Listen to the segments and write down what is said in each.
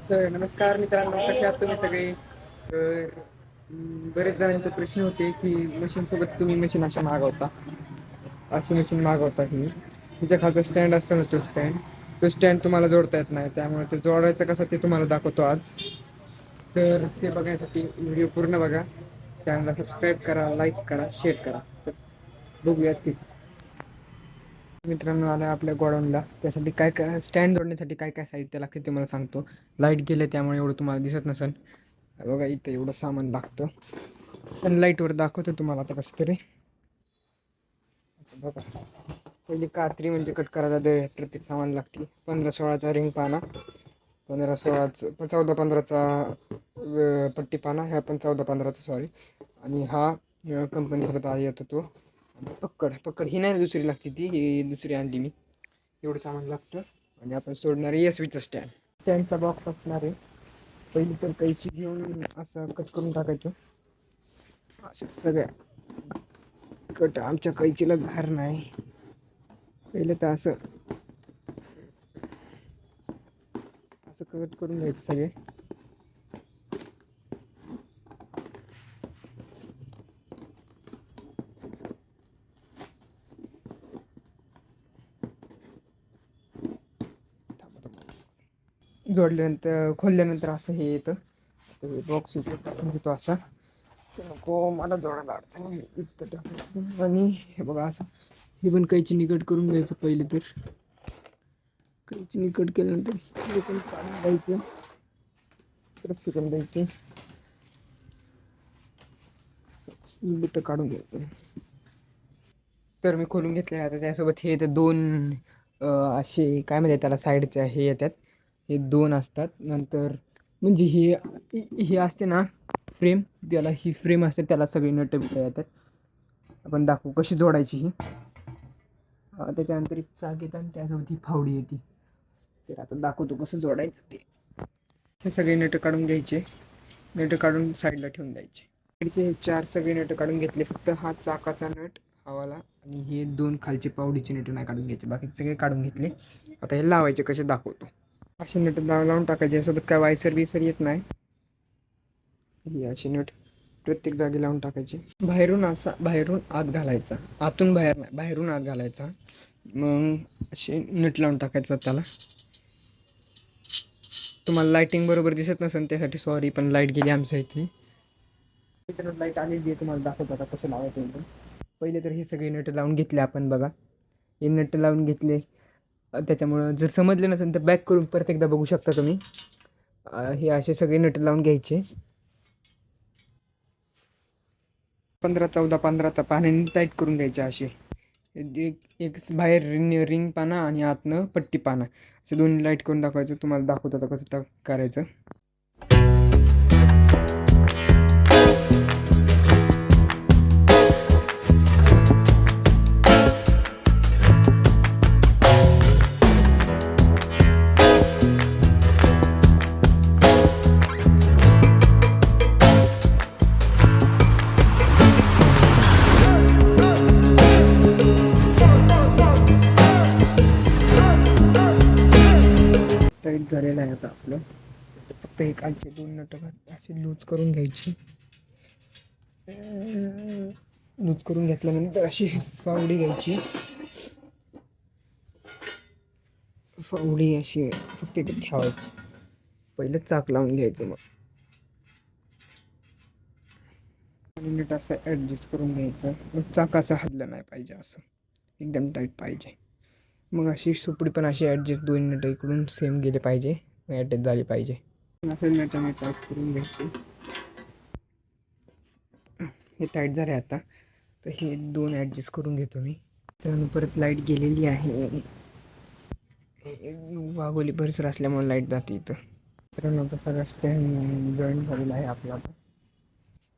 तर नमस्कार मित्रांनो, कसे आहात तुम्ही सगळे? तर बरेच जणांचे प्रश्न होते की मशीनसोबत तुम्ही मशीन अशा मागवता, अशी मशीन मागवता ही तिच्या खालचा स्टँड असतो ना, तो स्टँड तुम्हाला जोडता येत नाही. त्यामुळे ते जोडायचं कसं ते तुम्हाला दाखवतो आज. तर ते बघण्यासाठी व्हिडिओ पूर्ण बघा, चॅनलला सबस्क्राईब करा, लाईक करा, शेअर करा. तर बघूयात ते. मित्रांनो, आलं आपल्या गोडाऊनला. त्यासाठी काय काय स्टँड जोडण्यासाठी काय काय साहित्य लागते ते मला सांगतो. लाईट गेले त्यामुळे एवढं तुम्हाला दिसत नसेल. बघा इथं एवढं सामान लागतं. सनलाईटवर दाखवतो तुम्हाला आता कसं तरी. बघा, पहिली कात्री म्हणजे कट करायला प्रत्येक सामान लागते. 15-16चा रिंग पाना, 15-16 14-15चा पट्टी पाना, ह्या पण 14-15चा सॉरी. आणि हा कंपनीसोबत येतो तो. पक्कड ही नाही, दुसरी लागते ती, ही दुसरी आणली मी. एवढं सामान लागतं. आणि आपण सोडणार आहे एस-वीचं स्टँडचा बॉक्स असणार आहे. पहिली तर कैची घेऊन असं कट करून टाकायचं. असं सगळ्या कट, आमच्या कैचीला धार नाही. पहिलं तर असं असं कट करून घ्यायचं सगळे. जोडल्यानंतर खोलल्यानंतर असं हे येतं. तर बॉक्स टाकून घेतो असा. तर नको मला जोडायला अडचण इथं टाकून. आणि हे बघा असं हे पण कैची निकट करून घ्यायचं. पहिले तर कैची निकट केल्यानंतर हे पण काढून द्यायचं, परत फेकून द्यायचं, बुट्ट काढून घ्यायचं. तर मी खोलून घेतले. आता त्यासोबत हे तर दोन असे काय म्हणतात त्याला, साईडच्या हे येतात, हे दोन असतात. नंतर म्हणजे हे असते ना फ्रेम, त्याला ही फ्रेम असते, त्याला सगळे नट बिट येतात. आपण दाखवू कशी जोडायची ही. त्याच्यानंतर एक चाक येतं आणि त्यासोबत ही फावडी येते. तर आता दाखवतो कसं जोडायचं ते. हे सगळे नट काढून घ्यायचे. नट काढून साईडला ठेवून द्यायचे. इकडचे 4 सगळे नट काढून घेतले. फक्त हा चाकाचा नट हवाला आणि हे 2 खालचे पावडीचे नट नाही काढून घ्यायचे, बाकी सगळे काढून घेतले. आता हे लावायचे कसे दाखवतो. असे नट लावून टाकायचे. यासोबत काय वायसर बिसर येत नाही. ही अशी नट प्रत्येक जागी लावून टाकायचे. बाहेरून आत घालायचा, आतून बाहेर नाही, बाहेरून आत घालायचा. मग असे नट लावून टाकायचं. त्याला तुम्हाला लाईटिंग बरोबर दिसत नसेल त्यासाठी सॉरी, पण लाईट गेली आमच्या इथे. लाईट आलेली आहे, तुम्हाला दाखवतो आता कसं लावायचं एकदम. पहिले तर हे सगळे नट लावून घेतले आपण. बघा हे नट लावून घेतले. त्याच्यामुळं जर समजले नसेल तर बॅक करून परत एकदा बघू शकता तुम्ही. हे असे सगळे नट लावून घ्यायचे. 15-14-15चा पाण्याने टाईट करून घ्यायचे असे. एक बाहेर रिंग पाना आणि आतनं पट्टी पाना, असे दोन्ही लाईट करून दाखवायचं. तुम्हाला दाखवतो आता कसं करायचं. टाईट झालेलं आहे आता आपलं. फक्त एक खालचे 2 नट असे लूज करून घ्यायचे. लूज करून घेतल्यानंतर अशी फावडी घ्यायची. फावडी अशी फक्त इथे ठेवायची. पहिलं चाक लावून घ्यायचं. मग आणि नीट असं ॲडजस्ट करून घ्यायचं. मग चाकाचं हल्लं नाही पाहिजे, असं एकदम टाईट पाहिजे. मग अशी सुपडी पण अशी ॲडजस्ट, 2 नट इकडून सेम गेले पाहिजे, ॲडजस्ट झाली पाहिजे. असं नटाने टाईट करून घ्यायचं. हे टाईट झाले आता. तर हे 2 ॲडजस्ट करून घेतो मी. त्यानंतर परत लाईट गेलेली आहे. वाघोली परिसर असल्यामुळे लाईट जाते इथं. तर आता सगळा स्टँड जॉईन झालेला आहे आपला.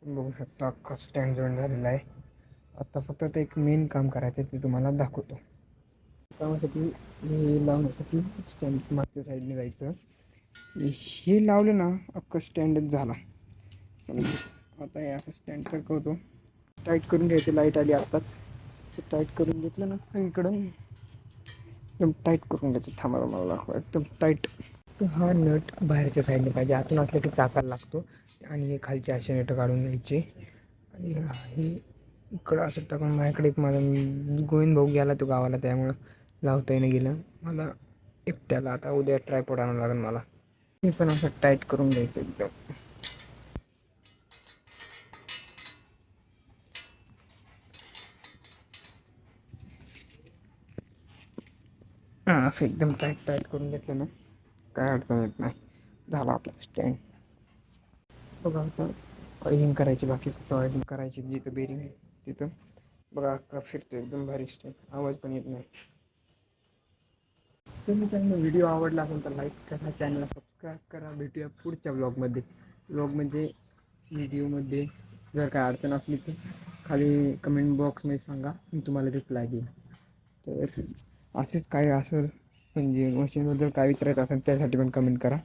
बघू शकता अख्खा स्टँड जॉईन झालेला आहे. आता फक्त ते एक मेन काम करायचं आहे, ते तुम्हाला दाखवतो. कामासाठी हे लावण्यासाठी स्टँड मागच्या साईडने जायचं. हे लावलं ना अख्खा स्टँडच झाला समजा. आता हे असं स्टँड करतो, टाईट करून घ्यायचं. लाईट आली आत्ताच. टाईट करून घेतलं ना सगळीकडून, एकदम टाईट करून घ्यायचं. थांबा मला दाखवा, एकदम टाईट. तर हा नट बाहेरच्या साईडने पाहिजे, आतून असलं की चाकाला लागतो. आणि हे खालचे असे नट काढून घ्यायचे. आणि हे इकडं असं टाकून माझ्याकडे एक माझा गोविंद भाऊ गेला तो गावाला, त्यामुळं लावता येणं गेलं मला एकट्याला. आता उद्या ट्रायपॉड आणावं लागेल मला. हे पण असं टाईट करून घ्यायचं एकदम. हां, असं एकदम टाईट करून घेतलं ना काय अडचण येत नाही. झाला आपला स्टँड. बघा आता ऑइलिंग करायची, बाकी फक्त ऑइलिंग करायची जिथं बेरिंग आहे तिथं. बघा का फिरतो एकदम भारी स्टँड, आवाज पण येत नाही. तर मित्रांनो, व्हिडिओ आवडला असेल तर लाईक करा, चॅनलला सबस्क्राईब करा. भेटूया पुढच्या ब्लॉगमध्ये. ब्लॉग म्हणजे व्हिडिओमध्ये जर काय अडचण असली तर खाली कमेंट बॉक्समध्ये सांगा, मी तुम्हाला रिप्लाय देईन. तर असेच काय असेल म्हणजे मशीनबद्दल काय विचारायचं असेल त्यासाठी पण कमेंट करा.